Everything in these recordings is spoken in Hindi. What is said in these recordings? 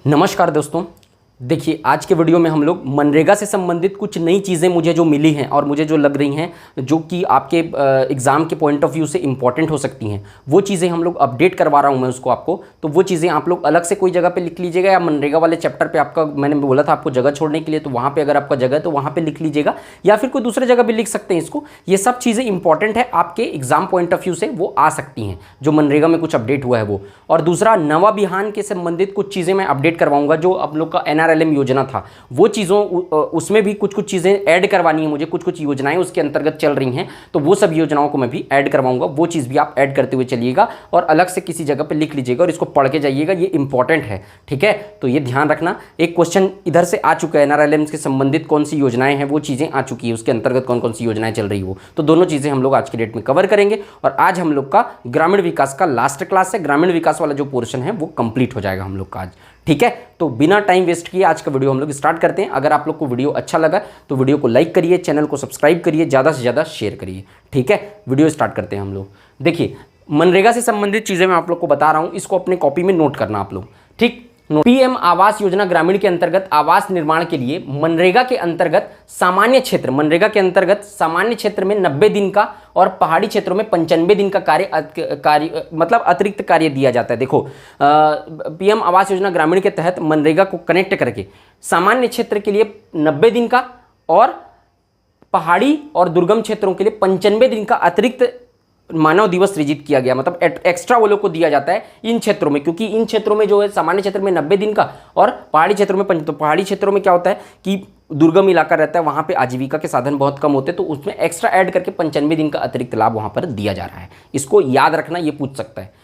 नमस्कार दोस्तों, देखिए आज के वीडियो में हम लोग मनरेगा से संबंधित कुछ नई चीज़ें मुझे जो मिली हैं और मुझे जो लग रही हैं जो कि आपके एग्ज़ाम के पॉइंट ऑफ व्यू से इंपॉर्टेंट हो सकती हैं, वो चीज़ें हम लोग अपडेट करवा रहा हूं मैं उसको आपको। तो वो चीज़ें आप लोग अलग से कोई जगह पे लिख लीजिएगा या मनरेगा वाले चैप्टर पे आपका मैंने बोला था आपको जगह छोड़ने के लिए, तो वहाँ पर अगर आपका जगह है तो वहाँ पर लिख लीजिएगा या फिर कोई दूसरे जगह भी लिख सकते हैं इसको। ये सब चीज़ें इंपॉर्टेंट है आपके एग्जाम पॉइंट ऑफ व्यू से, वो आ सकती हैं जो मनरेगा में कुछ अपडेट हुआ है वो। और दूसरा, नवा बिहान के संबंधित कुछ चीज़ें मैं अपडेट करवाऊंगा जो आप लोग का NRLM योजना था, वो चीज़ों उसमें भी कुछ चीज़ें ऐड करवानी है मुझे, कुछ योजनाएं उसके अंतर्गत चल रही हैं, तो वो सब योजनाओं को मैं भी ऐड करवाऊंगा। वो चीज़ भी आप ऐड करते हुए चलिएगा और अलग से किसी जगह पे लिख लीजिएगा और इसको पढ़ के जाइएगा, ये इंपॉर्टेंट है, ठीक है। तो ये ध्यान रखना। एक क्वेश्चन इधर से आ चुका है, NRLM के संबंधित कौन सी योजनाएं हैं वो चीज़ें आ चुकी है, उसके अंतर्गत कौन कौन सी योजनाएं चल रही हो, तो दोनों चीज़ें हम लोग आज की डेट में कवर करेंगे। और आज हम लोग का ग्रामीण विकास का लास्ट क्लास है, ग्रामीण विकास वाला जो पोर्शन है वो कंप्लीट हो जाएगा हम लोग का आज, ठीक है। तो बिना टाइम वेस्ट किए आज का वीडियो हम लोग स्टार्ट करते हैं। अगर आप लोग को वीडियो अच्छा लगा तो वीडियो को लाइक करिए, चैनल को सब्सक्राइब करिए, ज़्यादा से ज़्यादा शेयर करिए, ठीक है। वीडियो स्टार्ट करते हैं हम लोग। देखिए, मनरेगा से संबंधित चीज़ें मैं आप लोग को बता रहा हूँ, इसको अपने कॉपी में नोट करना आप लोग, ठीक। PM आवास योजना ग्रामीण के अंतर्गत आवास निर्माण के लिए मनरेगा के अंतर्गत सामान्य क्षेत्र, मनरेगा के अंतर्गत सामान्य क्षेत्र में 90 दिन का और पहाड़ी क्षेत्रों में 95 दिन का कार्य मतलब अतिरिक्त कार्य दिया जाता है। देखो, PM आवास योजना ग्रामीण के तहत मनरेगा को कनेक्ट करके सामान्य क्षेत्र के लिए 90 दिन का और पहाड़ी और दुर्गम क्षेत्रों के लिए 95 दिन का अतिरिक्त मानव दिवस सृजित किया गया, मतलब एक्स्ट्रा वो लोग को दिया जाता है इन क्षेत्रों में, क्योंकि इन क्षेत्रों में जो है सामान्य क्षेत्र में 90 दिन का और पहाड़ी क्षेत्रों में तो पहाड़ी क्षेत्रों में क्या होता है कि दुर्गम इलाका रहता है, वहाँ पे आजीविका के साधन बहुत कम होते हैं, तो उसमें एक्स्ट्रा ऐड करके 95 दिन का अतिरिक्त लाभ वहाँ पर दिया जा रहा है। इसको याद रखना, ये पूछ सकता है।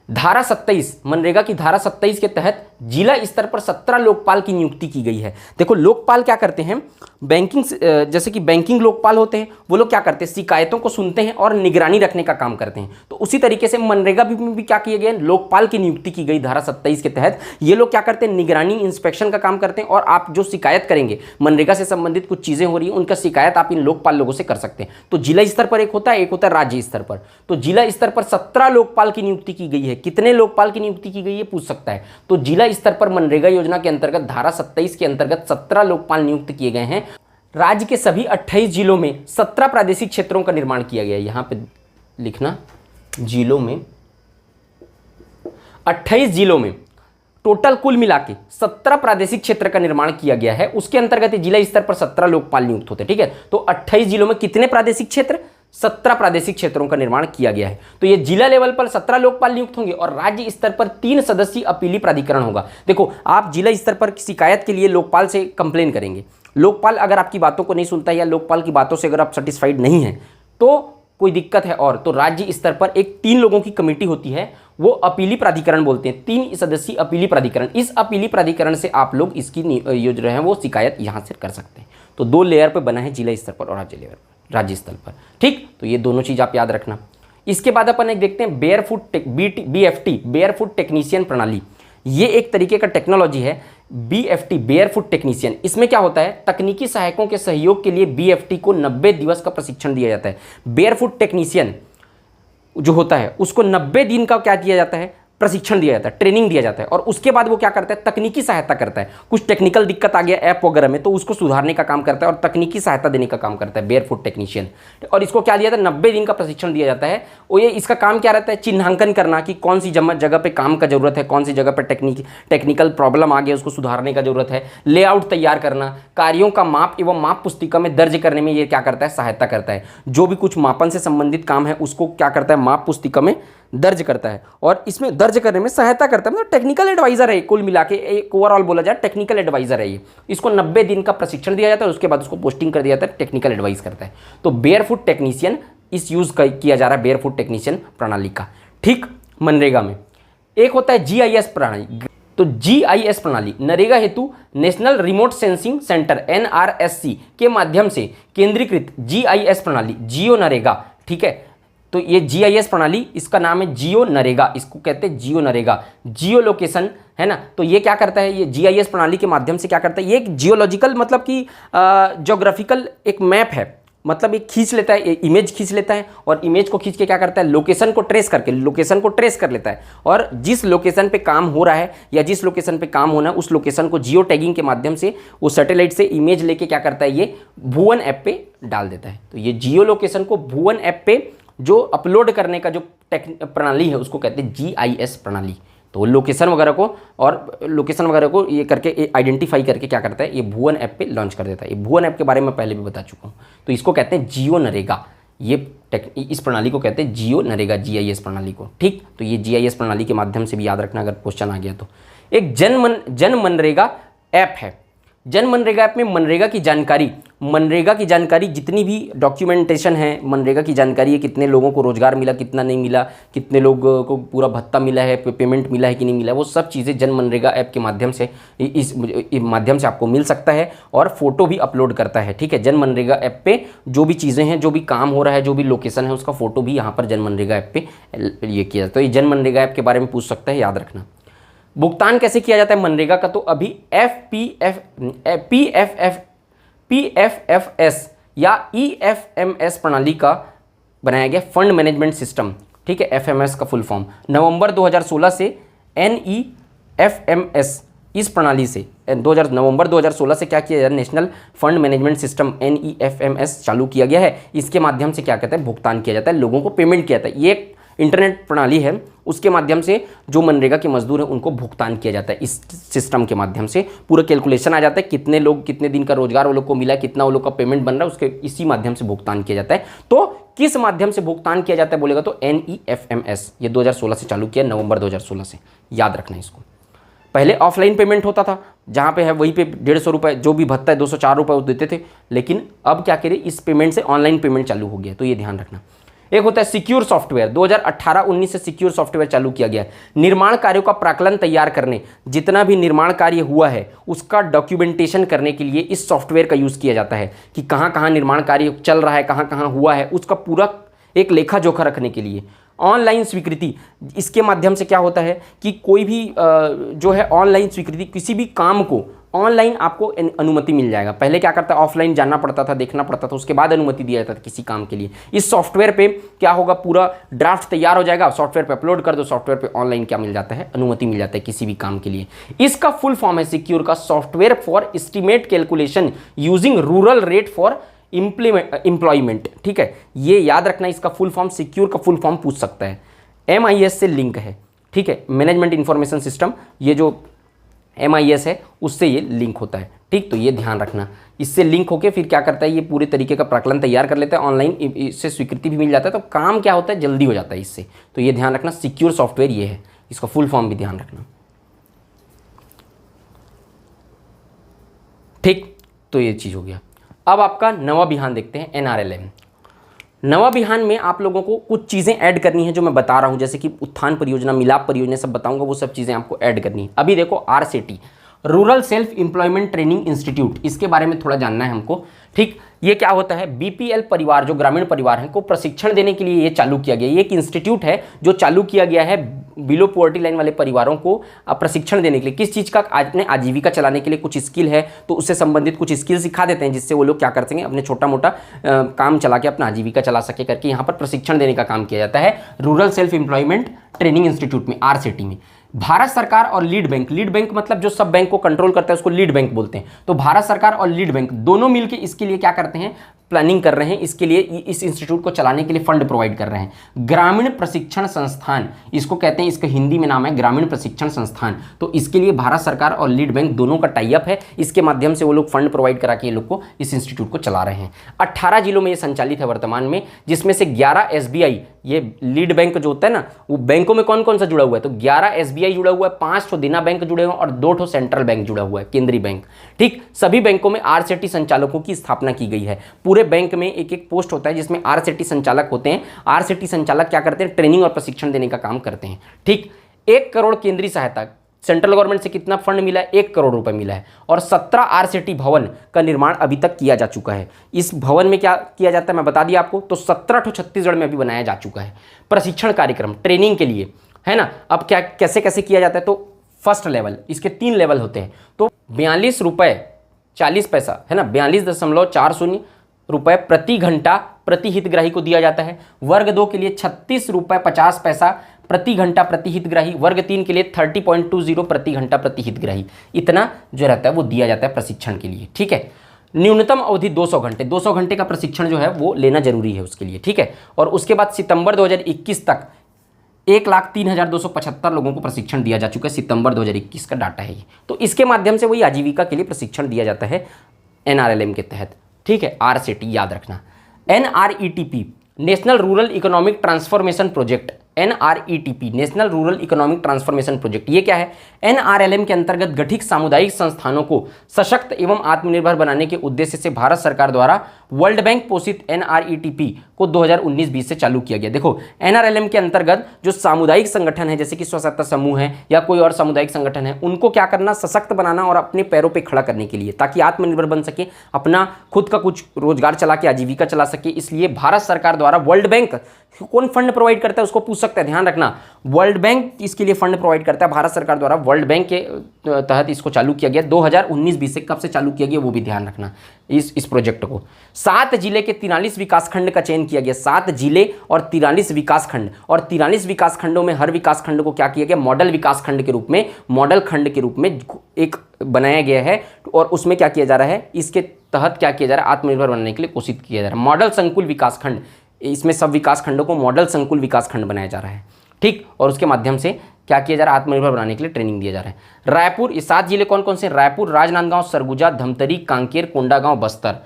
धारा 27, मनरेगा की धारा 27 के तहत जिला स्तर पर 17 लोकपाल की नियुक्ति की गई है। देखो, लोकपाल क्या करते हैं, बैंकिंग जैसे कि बैंकिंग लोकपाल होते हैं, वो लोग क्या करते हैं, शिकायतों को सुनते हैं और निगरानी रखने का काम करते हैं। तो उसी तरीके से मनरेगा में भी क्या किया गया, लोकपाल की नियुक्ति की गई धारा 27 के तहत। ये लोग क्या करते हैं, निगरानी इंस्पेक्शन का काम करते हैं और आप जो शिकायत करेंगे मनरेगा से संबंधित कुछ चीज़ें हो रही हैं, उनका शिकायत आप इन लोकपाल लोगों से कर सकते हैं। तो जिला स्तर पर एक होता है, एक होता है राज्य स्तर पर। तो जिला स्तर पर 17 लोकपाल की नियुक्ति की गई है। कितने लोकपाल की नियुक्ति की गई है पूछ सकता है। तो जिला स्तर पर मनरेगा योजना के अंतर्गत धारा 27 के अंतर्गत 17 लोकपाल नियुक्त किए गए हैं। राज्य के सभी 28 जिलों में 17 प्रादेशिक क्षेत्रों का निर्माण किया गया है। यहां पे लिखना, जिलों में 28 जिलों में टोटल कुल मिला के 17 प्रादेशिक क्षेत्र का निर्माण किया गया है। उसके अंतर्गत जिला स्तर पर 17 लोकपाल नियुक्त होते हैं, ठीक है। तो 28 जिलों में कितने प्रादेशिक क्षेत्र, 17 प्रादेशिक क्षेत्रों का निर्माण किया गया है। तो ये जिला लेवल पर 17 लोकपाल नियुक्त होंगे और राज्य स्तर पर 3 सदस्यीय अपीली प्राधिकरण होगा। देखो, आप जिला स्तर पर शिकायत के लिए लोकपाल से कंप्लेन करेंगे, लोकपाल अगर आपकी बातों को नहीं सुनता है या लोकपाल की बातों से अगर आप सेटिस्फाइड नहीं हैं तो कोई दिक्कत है, और तो राज्य स्तर पर एक 3 लोगों की कमेटी होती है, वो अपीली प्राधिकरण बोलते हैं, 3 सदस्यीय अपीली प्राधिकरण। इस अपीली प्राधिकरण से आप लोग इसकी जो है वो शिकायत यहाँ से कर सकते हैं। तो 2 लेयर पर बना है, जिला स्तर पर और राज्य स्तर पर, ठीक। तो ये दोनों चीज़ आप याद रखना। इसके बाद अपन एक देखते हैं बेयरफुट BFT, बेयरफुट टेक्नीशियन प्रणाली। ये एक तरीके का टेक्नोलॉजी है, BFT, बेयरफुट टेक्नीशियन। इसमें क्या होता है, तकनीकी सहायकों के सहयोग के लिए BFT को 90 दिवस का प्रशिक्षण दिया जाता है। बेयरफुट टेक्नीशियन जो होता है उसको 90 दिन का क्या दिया जाता है, प्रशिक्षण दिया जाता है, ट्रेनिंग दिया जाता है, और उसके बाद वो क्या करता है, तकनीकी सहायता करता है। कुछ टेक्निकल दिक्कत आ गया ऐप वगैरह में तो उसको सुधारने का काम करता है और तकनीकी सहायता देने का काम करता है बेयरफुट टेक्नीशियन। और इसको क्या दिया जाता है, 90 दिन का प्रशिक्षण दिया जाता है। और ये इसका काम क्या रहता है, चिन्हांकन करना कि कौन सी जगह पे काम का जरूरत है, कौन सी जगह पर टेक्निकल प्रॉब्लम आ गया उसको सुधारने का जरूरत है, लेआउट तैयार करना, कार्यों का माप एवं माप पुस्तिका में दर्ज करने में ये क्या करता है, सहायता करता है। जो भी कुछ मापन से संबंधित काम है उसको क्या करता है, माप पुस्तिका में दर्ज करता है और इसमें दर्ज करने में सहायता करता है। मतलब टेक्निकल एडवाइजर है, कुल मिला के एक ओवरऑल बोला जाए टेक्निकल एडवाइजर है ये। इसको 90 दिन का प्रशिक्षण दिया जाता है, उसके बाद उसको पोस्टिंग कर दिया जाता है, टेक्निकल एडवाइस करता है। तो बेयरफुट टेक्नीशियन इस यूज किया जा रहा है, बेयरफुट टेक्नीशियन प्रणाली का, ठीक। मनरेगा में एक होता है GIS प्रणाली। तो GIS प्रणाली नरेगा हेतु national remote sensing centre NRSC के माध्यम से केंद्रीकृत GIS प्रणाली, जियो नरेगा, ठीक है। तो ये GIS प्रणाली, इसका नाम है जियो नरेगा, इसको कहते हैं जियो नरेगा, जियो लोकेशन है ना। तो ये क्या करता है, ये GIS प्रणाली के माध्यम से क्या करता है, ये एक जियोलॉजिकल मतलब कि ज्योग्राफिकल एक मैप है मतलब ये खींच लेता है, इमेज खींच लेता है और इमेज को खींच के क्या करता है, लोकेशन को ट्रेस करके लोकेशन को ट्रेस कर लेता है और जिस लोकेशन पे काम हो रहा है या जिस लोकेशन पे काम होना है उस लोकेशन को जियो टैगिंग के माध्यम से वो सैटेलाइट से इमेज लेके क्या करता है, ये भुवन ऐप पे डाल देता है। तो ये जियो लोकेशन को भुवन ऐप पे जो अपलोड करने का जो प्रणाली है उसको कहते हैं GIS प्रणाली। तो लोकेशन वगैरह को ये करके आइडेंटिफाई करके क्या करता है, ये भुवन ऐप पे लॉन्च कर देता है। ये भुवन ऐप के बारे में पहले भी बता चुका हूँ। तो इसको कहते हैं जियो नरेगा, इस प्रणाली को कहते हैं जियो नरेगा, GIS प्रणाली को। ठीक, तो ये GIS प्रणाली के माध्यम से भी याद रखना अगर क्वेश्चन आ गया तो। एक जन मनरेगा ऐप है। जन मनरेगा ऐप में मनरेगा की जानकारी जितनी भी डॉक्यूमेंटेशन है, मनरेगा की जानकारी है, कितने लोगों को रोजगार मिला, कितना नहीं मिला, कितने लोगों को पूरा भत्ता मिला है, पेमेंट मिला है कि नहीं मिला, वो सब चीज़ें जन मनरेगा ऐप के माध्यम से इस माध्यम से आपको मिल सकता है और फोटो भी अपलोड करता है। ठीक है, जन मनरेगा ऐप पे जो भी चीज़ें हैं, जो भी काम हो रहा है, जो भी लोकेशन है, उसका फोटो भी यहाँ पर जन मनरेगा ऐप पे ये किया जाता है। तो ये जन मनरेगा ऐप के बारे में पूछ सकता है, याद रखना। भुगतान कैसे किया जाता है मनरेगा का, तो अभी PFFS या EFMS प्रणाली का बनाया गया फंड मैनेजमेंट सिस्टम। ठीक है, FMS का फुल फॉर्म। नवंबर 2016 से NEFMS इस प्रणाली से नवंबर 2016 से क्या किया जाता है, national fund management system NEFMS चालू किया गया है। इसके माध्यम से क्या कहते हैं, भुगतान किया जाता है, लोगों को पेमेंट किया जाता है। ये इंटरनेट प्रणाली है, उसके माध्यम से जो मनरेगा के मजदूर हैं उनको भुगतान किया जाता है। इस सिस्टम के माध्यम से पूरा कैलकुलेशन आ जाता है, कितने लोग कितने दिन का रोजगार वो लोग को मिला, कितना वो लोग का पेमेंट बन रहा है, उसके इसी माध्यम से भुगतान किया जाता है। तो किस माध्यम से भुगतान किया जाता है बोलेगा तो NEFMS, ये 2016 से चालू किया, नवंबर 2016 से, याद रखना इसको। पहले ऑफलाइन पेमेंट होता था, जहाँ पे है वहीं पे 150 रुपये जो भी भत्ता है 204 रुपये वो देते थे, लेकिन अब क्या करें, इस पेमेंट से ऑनलाइन पेमेंट चालू हो गया, तो ये ध्यान रखना। एक होता है सिक्योर सॉफ्टवेयर, 2018-19 से सिक्योर सॉफ्टवेयर चालू किया गया है। निर्माण कार्यों का प्राक्कलन तैयार करने, जितना भी निर्माण कार्य हुआ है उसका डॉक्यूमेंटेशन करने के लिए इस सॉफ्टवेयर का यूज़ किया जाता है कि कहाँ कहाँ निर्माण कार्य चल रहा है, कहाँ कहाँ हुआ है, उसका पूरा एक लेखा जोखा रखने के लिए। ऑनलाइन स्वीकृति, इसके माध्यम से क्या होता है कि कोई भी जो है ऑनलाइन स्वीकृति, किसी भी काम को ऑनलाइन आपको अनुमति मिल जाएगा। पहले क्या करता है, ऑफलाइन जाना पड़ता था, देखना पड़ता था, उसके बाद अनुमति दिया जाता था किसी काम के लिए। इस सॉफ्टवेयर पे क्या होगा, पूरा ड्राफ्ट तैयार हो जाएगा, सॉफ्टवेयर पे अपलोड कर दो, सॉफ्टवेयर पे ऑनलाइन क्या मिल जाता है, अनुमति मिल जाता है किसी भी काम के लिए। इसका फुल फॉर्म है सिक्योर का, software for estimate calculation using rural rate for employment. ठीक है, ये याद रखना, इसका फुल फॉर्म, सिक्योर का फुल फॉर्म पूछ सकता है। MIS से लिंक है। ठीक है, मैनेजमेंट इंफॉर्मेशन सिस्टम, ये जो MIS है उससे ये लिंक होता है। ठीक, तो ये ध्यान रखना, इससे लिंक होके फिर क्या करता है, ये पूरे तरीके का प्राक्कलन तैयार कर लेता है, ऑनलाइन इससे स्वीकृति भी मिल जाता है, तो काम क्या होता है, जल्दी हो जाता है इससे। तो ये ध्यान रखना, सिक्योर सॉफ्टवेयर ये है, इसका फुल फॉर्म भी ध्यान रखना। ठीक, तो ये चीज़ हो गया। अब आपका नवा बिहान देखते हैं, NRLM। नवा बिहान में आप लोगों को कुछ चीज़ें ऐड करनी है जो मैं बता रहा हूं, जैसे कि उत्थान परियोजना, मिलाप परियोजना, सब बताऊंगा, वो सब चीज़ें आपको ऐड करनी है। अभी देखो RSET, rural self employment training institute, इसके बारे में थोड़ा जानना है हमको। ठीक, ये क्या होता है, BPL परिवार, जो ग्रामीण परिवार हैं, को प्रशिक्षण देने के लिए ये चालू किया गया। ये एक इंस्टीट्यूट है जो चालू किया गया है बिलो पॉवर्टी लाइन वाले परिवारों को प्रशिक्षण देने के लिए। किस चीज़ का, अपने आजीविका चलाने के लिए कुछ स्किल है तो उससे संबंधित कुछ स्किल सिखा देते हैं, जिससे वो लोग क्या कर सकें, अपने छोटा मोटा काम चला के अपना आजीविका चला सके करके यहाँ पर प्रशिक्षण देने का काम किया जाता है rural self employment training institute में, RSET में। भारत सरकार और लीड बैंक मतलब जो सब बैंक को कंट्रोल करता है उसको लीड बैंक बोलते हैं। तो भारत सरकार और लीड बैंक दोनों मिलकर इसके लिए क्या करते हैं, प्लानिंग कर रहे हैं, इसके लिए इस इंस्टीट्यूट को चलाने के लिए फंड प्रोवाइड कर रहे हैं। ग्रामीण प्रशिक्षण संस्थान इसको कहते हैं, इसका हिंदी में नाम है ग्रामीण प्रशिक्षण संस्थान। तो इसके लिए भारत सरकार और लीड बैंक दोनों का टाई अप है, इसके माध्यम से वो लोग फंड प्रोवाइड करा के ये लोग को इस इंस्टीट्यूट को चला रहे हैं। 18 जिलों में ये संचालित है वर्तमान में, जिसमें से 11 SBI, ये लीड बैंक जो होता है ना, वो बैंकों में कौन कौन सा जुड़ा हुआ है, तो 11 SBI जुड़ा हुआ है, 5 ठो देना बैंक जुड़े हुए हैं और 2 ठो सेंट्रल बैंक जुड़ा हुआ है, केंद्रीय बैंक। ठीक, सभी बैंकों में RSET संचालकों की स्थापना की गई है। पूरे बैंक में एक एक पोस्ट होता है जिसमें RSET संचालक होते हैं। RSET संचालक क्या करते हैं, ट्रेनिंग और प्रशिक्षण देने का काम करते हैं। ठीक, 1 करोड़ केंद्रीय सहायता, सेंट्रल गवर्नमेंट से कितना फंड मिला है, 1 करोड़ रुपए मिला है। और 17 RSET भवन का निर्माण अभी तक किया जा चुका है। इस भवन में क्या किया जाता है मैं बता दिया आपको, तो 17 ठो छत्तीसगढ़ में अभी बनाया जा चुका है। प्रशिक्षण कार्यक्रम, ट्रेनिंग के लिए, है ना। अब क्या कैसे कैसे किया जाता है, तो फर्स्ट लेवल, इसके 3 लेवल होते हैं। तो 42 रुपये 40 पैसा, है ना, 42.40 रुपए प्रति घंटा प्रति हितग्राही को दिया जाता है। वर्ग 2 के लिए 36 रुपए 50 पैसा प्रति घंटा प्रति हितग्राही। वर्ग 3 के लिए 30.20 प्रति घंटा प्रति हितग्राही। इतना जो रहता है वो दिया जाता है प्रशिक्षण के लिए, ठीक है। न्यूनतम अवधि 200 घंटे, 200 घंटे का प्रशिक्षण जो है वो लेना जरूरी है उसके लिए, ठीक है। और उसके बाद सितंबर 2021 तक 1,03,275 लोगों को प्रशिक्षण दिया जा चुका है। सितंबर 2021 का डाटा है ये। तो इसके माध्यम से वही आजीविका के लिए प्रशिक्षण दिया जाता है NRLM के तहत, ठीक है। RCT याद रखना। NRETP national rural economic transformation project, NRETP national rural economic transformation project, ये क्या है? NRLM के अंतर्गत गठित सामुदायिक संस्थानों को सशक्त एवं आत्मनिर्भर बनाने के उद्देश्य से भारत सरकार द्वारा वर्ल्ड बैंक पोषित NRETP को 2019-20 से चालू किया गया। देखो NRLM के अंतर्गत जो सामुदायिक संगठन है, जैसे कि स्व सहायता समूह है या कोई और सामुदायिक संगठन है, उनको क्या करना, सशक्त बनाना और अपने पैरों पर खड़ा करने के लिए, ताकि आत्मनिर्भर बन सके, अपना खुद का कुछ रोजगार चला के आजीविका चला सके। इसलिए भारत सरकार द्वारा वर्ल्ड बैंक कौन फंड प्रोवाइड करता है उसको पूछ सकते हैं, ध्यान रखना। वर्ल्ड बैंक इसके लिए फंड प्रोवाइड करता है, भारत सरकार द्वारा वर्ल्ड बैंक के तहत इसको चालू किया गया। 2019-20 से कब से चालू किया गया वो भी ध्यान रखना इस प्रोजेक्ट को। 7 जिले के 43 विकासखंड का चयन किया गया। 7 जिले और 43 विकासखंड, और 43 विकासखंडों में हर विकासखंड को क्या किया गया, मॉडल विकासखंड के रूप में, मॉडल खंड के रूप में एक बनाया गया है। और उसमें क्या किया जा रहा है, इसके तहत क्या किया जा रहा है, आत्मनिर्भर बनने के लिए कोशिश किया जा रहा है। मॉडल संकुल विकासखंड, इसमें सब विकास खंडों को मॉडल संकुल विकास खंड बनाया जा रहा है, ठीक। और उसके माध्यम से क्या किया जा रहा है, आत्मनिर्भर बनाने के लिए ट्रेनिंग दिया जा रहा है। रायपुर, ये 7 जिले कौन कौन से, रायपुर, राजनांदगांव, सरगुजा, धमतरी, कांकेर, कोंडागांव, बस्तर,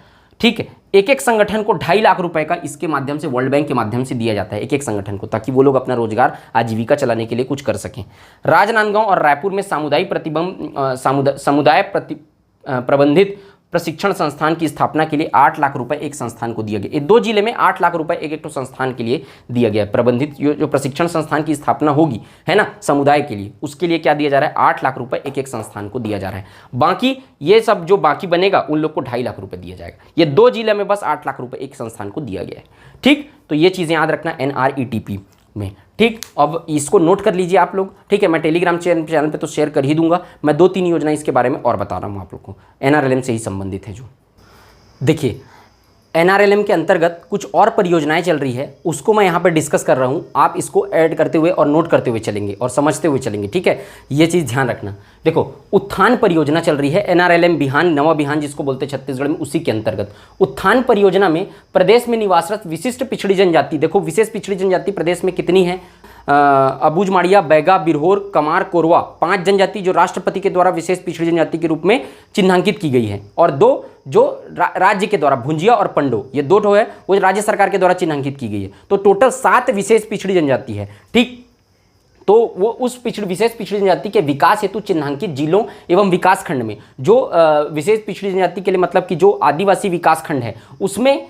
ठीक है। एक एक संगठन को 2.5 लाख रुपए का इसके माध्यम से, वर्ल्ड बैंक के माध्यम से दिया जाता है एक एक संगठन को, ताकि वो लोग अपना रोजगार आजीविका चलाने के लिए कुछ कर सकें। राजनांदगांव और रायपुर में समुदाय प्रबंधित प्रशिक्षण संस्थान की स्थापना के लिए 8 लाख रुपए एक संस्थान को दिया गया। ये 2 जिले में 8 लाख रुपए एक तो संस्थान के लिए दिया गया है। प्रबंधित जो प्रशिक्षण संस्थान की स्थापना होगी, है ना, समुदाय के लिए, उसके लिए क्या दिया जा रहा है, 8 लाख रुपए एक एक संस्थान को दिया जा रहा है। बाकी ये सब जो बाकी बनेगा उन लोग को 2.5 लाख रुपए दिया जाएगा। ये 2 जिले में बस 8 लाख रुपए एक संस्थान को दिया गया है, ठीक। तो ये चीज़ें याद रखना NRETP में, ठीक। अब इसको नोट कर लीजिए आप लोग, ठीक है। मैं टेलीग्राम चैनल पे तो शेयर कर ही दूंगा। मैं 2-3 योजना इसके बारे में और बता रहा हूँ आप लोग को, NRLM से ही संबंधित है जो। देखिए NRLM के अंतर्गत कुछ और परियोजनाएं चल रही है, उसको मैं यहाँ पर डिस्कस कर रहा हूँ। आप इसको ऐड करते हुए और नोट करते हुए चलेंगे और समझते हुए चलेंगे, ठीक है। ये चीज़ ध्यान रखना। देखो उत्थान परियोजना चल रही है NRLM बिहान, नवा बिहान जिसको बोलते हैं छत्तीसगढ़ में, उसी के अंतर्गत उत्थान परियोजना में प्रदेश में निवासरत विशिष्ट पिछड़ी जनजाति, देखो विशेष पिछड़ी जनजाति प्रदेश में कितनी है, अबूझमाड़िया, बैगा, बिरहोर, कमार, कोरवा, 5 जनजाति जो राष्ट्रपति के द्वारा विशेष पिछड़ी जनजाति के रूप में चिन्हांकित की गई है, और 2 जो राज्य के द्वारा, भुंजिया और पंडो, ये 2 है वो राज्य सरकार के द्वारा चिन्हांकित की गई है। तो टोटल 7 विशेष पिछड़ी जनजाति है, ठीक। तो वो उस विशेष पिछड़ी जनजाति के विकास हेतु चिन्हांकित जिलों एवं विकास खंड में, जो विशेष पिछड़ी जनजाति के लिए मतलब कि जो आदिवासी विकास खंड है, उसमें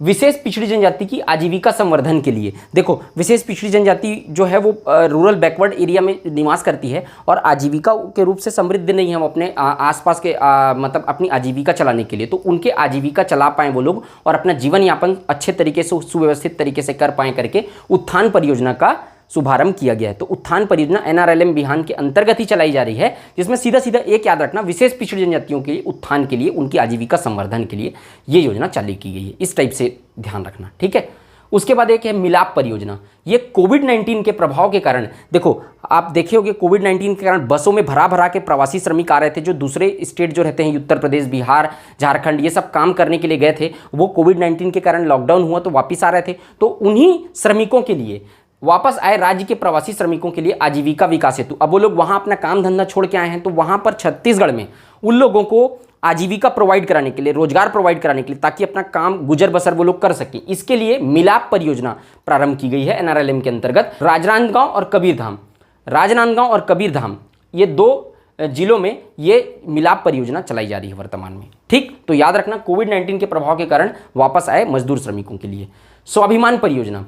विशेष पिछड़ी जनजाति की आजीविका संवर्धन के लिए, देखो विशेष पिछड़ी जनजाति जो है वो रूरल बैकवर्ड एरिया में निवास करती है और आजीविका के रूप से समृद्ध नहीं है, वो अपने आसपास के मतलब अपनी आजीविका चलाने के लिए, तो उनके आजीविका चला पाएँ वो लोग और अपना जीवन यापन अच्छे तरीके से, सुव्यवस्थित तरीके से कर पाएँ करके उत्थान परियोजना का शुभारंभ किया गया है। तो उत्थान परियोजना NRLM बिहान के अंतर्गत ही चलाई जा रही है, जिसमें सीधा सीधा एक याद रखना, विशेष पिछड़ी जनजातियों के लिए उत्थान के लिए, उनकी आजीविका संवर्धन के लिए ये योजना चालू की गई है। इस टाइप से ध्यान रखना, ठीक है। उसके बाद एक है मिलाप परियोजना। ये कोविड-19 के प्रभाव के कारण, देखो आप देखे होंगे कोविड-19 के कारण बसों में भरा भरा के प्रवासी श्रमिक आ रहे थे, जो दूसरे स्टेट जो रहते हैं उत्तर प्रदेश, बिहार, झारखंड, ये सब काम करने के लिए गए थे, वो कोविड-19 के कारण लॉकडाउन हुआ तो वापस आ रहे थे। तो उन्हीं श्रमिकों के लिए, वापस आए राज्य के प्रवासी श्रमिकों के लिए आजीविका विकास हेतु, अब वो लोग वहाँ अपना काम धंधा छोड़ के आए हैं, तो वहाँ पर छत्तीसगढ़ में उन लोगों को आजीविका प्रोवाइड कराने के लिए, रोजगार प्रोवाइड कराने के लिए, ताकि अपना काम गुजर बसर वो लोग कर सकें, इसके लिए मिलाप परियोजना प्रारंभ की गई है NRLM के अंतर्गत। राजनांदगांव और कबीरधाम, राजनांदगांव और कबीरधाम, ये 2 जिलों में ये मिलाप परियोजना चलाई जा रही है वर्तमान में, ठीक। तो याद रखना, कोविड-19 के प्रभाव के कारण वापस आए मजदूर श्रमिकों के लिए। स्वाभिमान परियोजना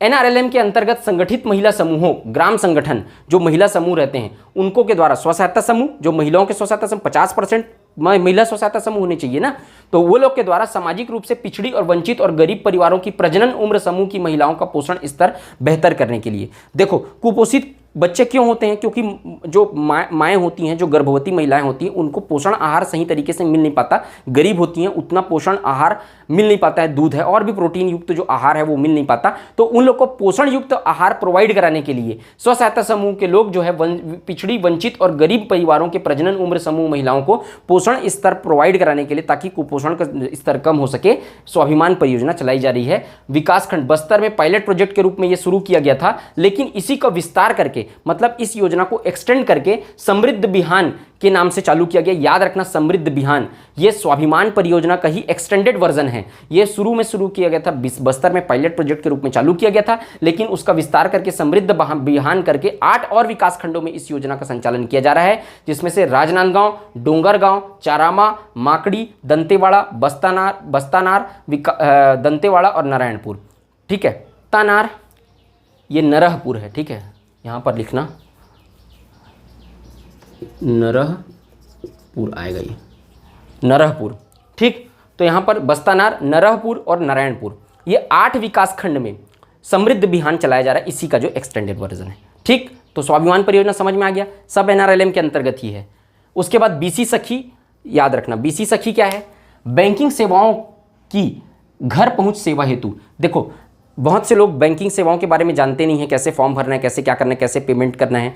NRLM के अंतर्गत संगठित महिला समूहों, ग्राम संगठन, जो महिला समूह रहते हैं उनको के द्वारा, स्व सहायता समूह, जो महिलाओं के स्व सहायता समूह 50% महिला स्व सहायता समूह होने चाहिए ना, तो वो लोग के द्वारा सामाजिक रूप से पिछड़ी और वंचित और गरीब परिवारों की प्रजनन उम्र समूह की महिलाओं का पोषण स्तर बेहतर करने के लिए। देखो कुपोषित बच्चे क्यों होते हैं, क्योंकि जो माएँ होती हैं, जो गर्भवती महिलाएं होती हैं, उनको पोषण आहार सही तरीके से मिल नहीं पाता, गरीब होती हैं, उतना पोषण आहार मिल नहीं पाता है, दूध है और भी प्रोटीन युक्त जो आहार है वो मिल नहीं पाता, तो उन लोग को पोषण युक्त आहार प्रोवाइड कराने के लिए स्व सहायता समूह के लोग जो है पिछड़ी, वंचित और गरीब परिवारों के प्रजनन उम्र समूह महिलाओं को पोषण स्तर प्रोवाइड कराने के लिए, ताकि कुपोषण का स्तर कम हो सके, स्वाभिमान परियोजना चलाई जा रही है। विकासखंड बस्तर में पायलट प्रोजेक्ट के रूप में ये शुरू किया गया था, लेकिन इसी का विस्तार करके, मतलब इस योजना को एक्सटेंड करके समृद्ध बिहान के नाम से चालू किया गया। याद रखना, समृद्ध बिहान ये स्वाभिमान परियोजना का ही एक्सटेंडेड वर्जन है। ये शुरू में शुरू किया गया था, बस्तर में पायलट प्रोजेक्ट के रूप में चालू किया गया था, लेकिन उसका विस्तार करके समृद्ध बिहान करके 8 और विकास खंडों में इस योजना का संचालन किया जा रहा है, जिसमें से राजनांदगांव, डोंगरगांव, चारामा, माकड़ी, दंतेवाड़ा, बस्तानार, दंतेवाड़ा और नारायणपुर। ठीक है, तानार ये नरहपुर है। ठीक है, यहाँ पर लिखना नरहपुर आएगा, ये नरहपुर। ठीक, तो यहाँ पर बस्तानार, नरहपुर और नारायणपुर, ये 8 विकास खंड में समृद्ध बिहान चलाया जा रहा है, इसी का जो एक्सटेंडेड वर्जन है। ठीक, तो स्वाभिमान परियोजना समझ में आ गया, सब NRLM के अंतर्गत ही है। उसके बाद BC सखी, याद रखना BC सखी क्या है, बैंकिंग सेवाओं की घर पहुंच सेवा हेतु। देखो, बहुत से लोग बैंकिंग सेवाओं के बारे में जानते नहीं है, कैसे फॉर्म भरना है, कैसे क्या करना है, कैसे पेमेंट करना है,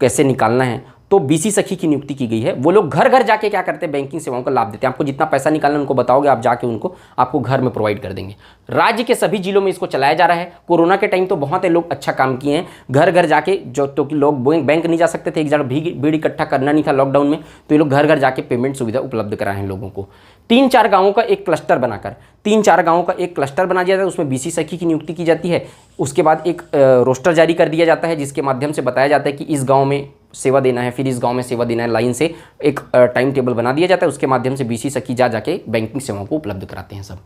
कैसे निकालना है, तो BC सखी की नियुक्ति की गई है। वो लोग घर घर जाके क्या करते हैं, बैंकिंग सेवाओं का लाभ देते हैं। आपको जितना पैसा निकालना है उनको बताओगे, आप जाके उनको आपको घर में प्रोवाइड कर देंगे। राज्य के सभी जिलों में इसको चलाया जा रहा है। कोरोना के टाइम तो बहुत है लोग अच्छा काम किए हैं, घर घर जाके, जो तो कि लोग बैंक नहीं जा सकते थे, एक जगह भीड़ इकट्ठा करना नहीं था लॉकडाउन में, तो ये लोग घर घर जाके पेमेंट सुविधा उपलब्ध कराए हैं लोगों को। 3-4 गाँवों का एक क्लस्टर बनाकर, 3-4 गाँवों का एक क्लस्टर बना दिया जाता है, उसमें BC सखी की नियुक्ति की जाती है। उसके बाद एक रोस्टर जारी कर दिया जाता है, जिसके माध्यम से बताया जाता है कि इस गाँव में सेवा देना है, फिर इस गांव में सेवा देना है, लाइन से एक टाइम टेबल बना दिया जाता है। उसके माध्यम से BC सखी जाके बैंकिंग सेवाओं को उपलब्ध कराते हैं सब।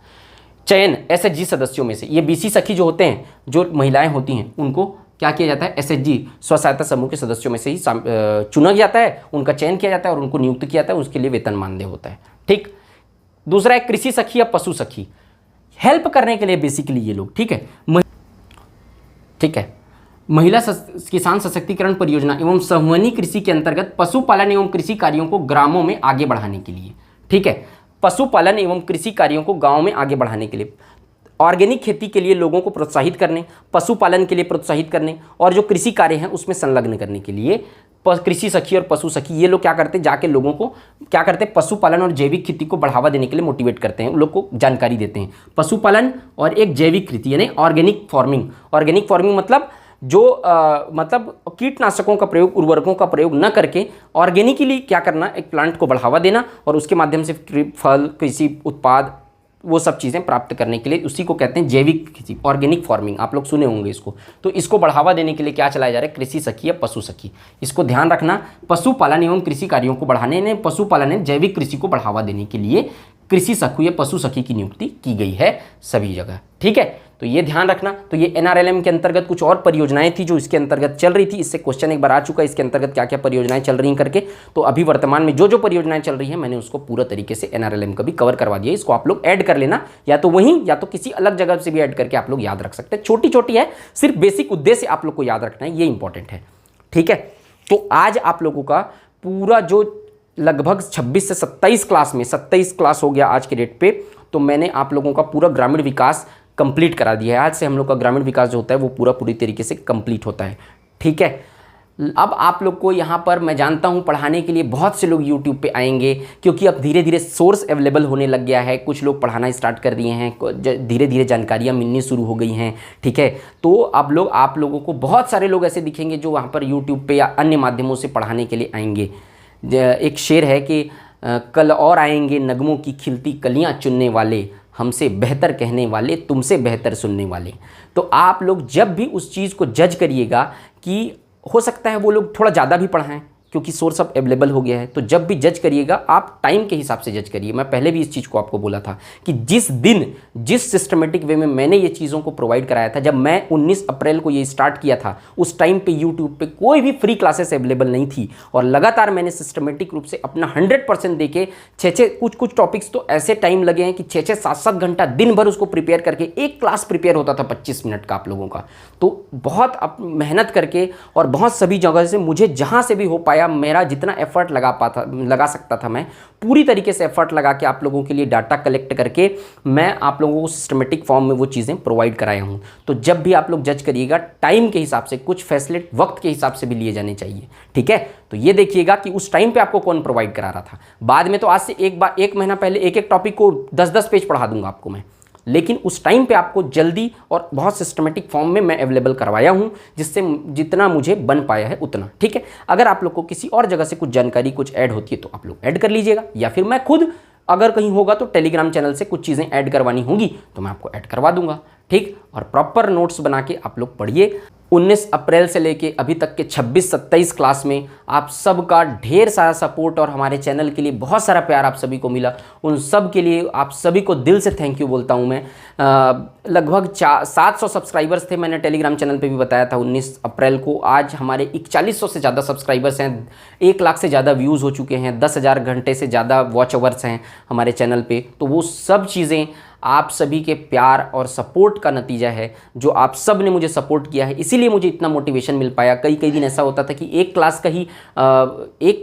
चयन SHG सदस्यों में से, ये BC सखी जो होते हैं, जो महिलाएं होती हैं, उनको क्या किया जाता है, SHG स्व सहायता समूह के सदस्यों में से ही चुना जाता है, उनका चयन किया जाता है और उनको नियुक्त किया जाता है, उसके लिए वेतन मानदेय होता है। ठीक, दूसरा है कृषि सखी या पशु सखी, हेल्प करने के लिए बेसिकली ये लोग। ठीक है, ठीक है, महिला किसान सशक्तिकरण परियोजना एवं संवहनी कृषि के अंतर्गत पशुपालन एवं कृषि कार्यों को ग्रामों में आगे बढ़ाने के लिए। ठीक है, पशुपालन एवं कृषि कार्यों को गांव में आगे बढ़ाने के लिए, ऑर्गेनिक खेती के लिए लोगों को प्रोत्साहित करने, पशुपालन के लिए प्रोत्साहित करने और जो कृषि कार्य हैं उसमें संलग्न करने के लिए कृषि सखी और पशु सखी ये लोग क्या करते हैं, जाके लोगों को क्या करते हैं, पशुपालन और जैविक खेती को बढ़ावा देने के लिए मोटिवेट करते हैं, उन लोग को जानकारी देते हैं। पशुपालन और एक जैविक खेती यानी ऑर्गेनिक फार्मिंग। ऑर्गेनिक फार्मिंग मतलब जो मतलब कीटनाशकों का प्रयोग, उर्वरकों का प्रयोग न करके ऑर्गेनिकली क्या करना, एक प्लांट को बढ़ावा देना और उसके माध्यम से फल, कृषि उत्पाद, वो सब चीज़ें प्राप्त करने के लिए, उसी को कहते हैं जैविक खेती, ऑर्गेनिक फार्मिंग। आप लोग सुने होंगे इसको। तो इसको बढ़ावा देने के लिए क्या चलाया जा रहा है, कृषि सखी या पशु सखी। इसको ध्यान रखना, पशुपालन एवं कृषि कार्यों को बढ़ाने ने, पशुपालन एवं जैविक कृषि को बढ़ावा देने के लिए कृषि सखी या पशु सखी की नियुक्ति की गई है सभी जगह। ठीक है, तो ये ध्यान रखना। तो ये NRLM के अंतर्गत कुछ और परियोजनाएं थी जो इसके अंतर्गत चल रही थी। इससे क्वेश्चन एक बार आ चुका है, इसके अंतर्गत क्या क्या परियोजनाएं चल रही हैं करके। तो अभी वर्तमान में जो जो परियोजनाएं चल रही हैं मैंने उसको पूरा तरीके से NRLM का भी कवर करवा दिया। इसको आप लोग ऐड कर लेना, या तो वहीं या तो किसी अलग जगह से भी ऐड करके आप लोग याद रख सकते हैं। छोटी छोटी है, सिर्फ बेसिक उद्देश्य आप लोग को याद रखना है, ये इंपॉर्टेंट है। ठीक है, तो आज आप लोगों का पूरा जो लगभग 26 से 27 क्लास में 27 क्लास हो गया आज के डेट पे, तो मैंने आप लोगों का पूरा ग्रामीण विकास कंप्लीट करा दिया है। आज से हम लोग का ग्रामीण विकास जो होता है वो पूरी तरीके से कंप्लीट होता है। ठीक है, अब आप लोग को यहाँ पर मैं जानता हूँ पढ़ाने के लिए बहुत से लोग यूट्यूब पे आएंगे, क्योंकि अब धीरे धीरे सोर्स अवेलेबल होने लग गया है। कुछ लोग पढ़ाना स्टार्ट कर दिए हैं, धीरे धीरे जानकारियाँ मिलनी शुरू हो गई हैं। ठीक है, तो अब आप लोगों को बहुत सारे लोग ऐसे दिखेंगे जो वहाँ पर यूट्यूब पे या अन्य माध्यमों से पढ़ाने के लिए आएंगे। एक शेर है कि कल और आएंगे नगमों की खिलती कलियाँ चुनने वाले, हमसे बेहतर कहने वाले, तुमसे बेहतर सुनने वाले। तो आप लोग जब भी उस चीज़ को जज करिएगा कि हो सकता है वो लोग थोड़ा ज़्यादा भी पढ़ाएं, क्योंकि सोर्स अब अवेलेबल हो गया है, तो जब भी जज करिएगा आप टाइम के हिसाब से जज करिए। मैं पहले भी इस चीज़ को आपको बोला था कि जिस दिन जिस सिस्टमेटिक वे में मैंने ये चीज़ों को प्रोवाइड कराया था, जब मैं 19 अप्रैल को ये स्टार्ट किया था, उस टाइम पे यूट्यूब पे कोई भी फ्री क्लासेस अवेलेबल नहीं थी, और लगातार मैंने सिस्टमेटिक रूप से अपना 100% देके 6-6 कुछ टॉपिक्स तो ऐसे टाइम लगे हैं कि 6-6 7-7 घंटा दिन भर उसको प्रिपेयर करके एक क्लास प्रिपेयर होता था 25 मिनट का आप लोगों का। तो बहुत मेहनत करके और बहुत सभी जगह से मुझे जहाँ से भी हो पाया पाया, मेरा जितना एफर्ट लगा सकता था मैं पूरी तरीके से एफर्ट लगा के आप लोगों के लिए डाटा कलेक्ट करके मैं आप लोगों को सिस्टमेटिक फॉर्म में वो चीज़ें प्रोवाइड कराया हूँ। तो जब भी आप लोग जज करिएगा टाइम के हिसाब से, कुछ फैसले वक्त के हिसाब से भी लिए जाने चाहिए, ठीक है। तो ये देखिएगा कि उस टाइम पे आपको कौन प्रोवाइड करा रहा था। बाद में तो आज से एक महीना पहले एक टॉपिक को 10-10 पेज पढ़ा दूंगा आपको मैं, लेकिन उस टाइम पे आपको जल्दी और बहुत सिस्टमेटिक फॉर्म में मैं अवेलेबल करवाया हूं, जिससे जितना मुझे बन पाया है उतना, ठीक है। अगर आप लोग को किसी और जगह से कुछ जानकारी कुछ ऐड होती है तो आप लोग ऐड कर लीजिएगा, या फिर मैं खुद अगर कहीं होगा तो टेलीग्राम चैनल से कुछ चीज़ें ऐड करवानी होंगी तो मैं आपको ऐड करवा दूंगा, ठीक। और प्रॉपर नोट्स बना के आप लोग पढ़िए। 19 अप्रैल से लेके अभी तक के 26-27 क्लास में आप सबका ढेर सारा सपोर्ट और हमारे चैनल के लिए बहुत सारा प्यार आप सभी को मिला। उन सब के लिए आप सभी को दिल से थैंक यू बोलता हूं मैं। लगभग 700 सब्सक्राइबर्स थे, मैंने टेलीग्राम चैनल पे भी बताया था 19 अप्रैल को। आज हमारे 4100 से ज़्यादा सब्सक्राइबर्स हैं, 1 लाख से ज़्यादा व्यूज़ हो चुके हैं, 10,000 घंटे से ज़्यादा वॉच आवर्स हैं हमारे चैनल पे। तो वो सब चीज़ें आप सभी के प्यार और सपोर्ट का नतीजा है, जो आप सब ने मुझे सपोर्ट किया है, इसीलिए मुझे इतना मोटिवेशन मिल पाया। कई दिन ऐसा होता था कि एक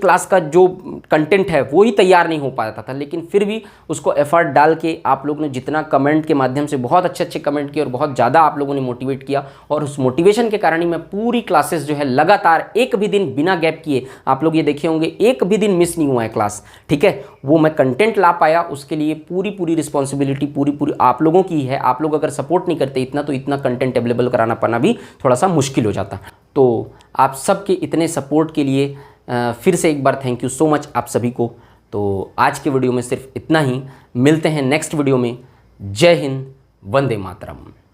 क्लास का जो कंटेंट है वो ही तैयार नहीं हो पाता था, लेकिन फिर भी उसको एफर्ट डाल के आप लोग ने जितना कमेंट के माध्यम से बहुत अच्छे कमेंट किए और बहुत ज़्यादा आप लोगों ने मोटिवेट किया, और उस मोटिवेशन के कारण ही मैं पूरी क्लासेस जो है लगातार एक भी दिन बिना गैप किए, आप लोग ये देखे होंगे एक भी दिन मिस नहीं हुआ है क्लास, ठीक है, वो मैं कंटेंट ला पाया। उसके लिए पूरी रिस्पॉन्सिबिलिटी पूरी आप लोगों की है। आप लोग अगर सपोर्ट नहीं करते इतना, तो इतना कंटेंट अवेलेबल कराना पाना भी थोड़ा सा मुश्किल हो जाता। तो आप सबके इतने सपोर्ट के लिए फिर से एक बार थैंक यू सो मच आप सभी को। तो आज के वीडियो में सिर्फ इतना ही, मिलते हैं नेक्स्ट वीडियो में। जय हिंद, वंदे मातरम।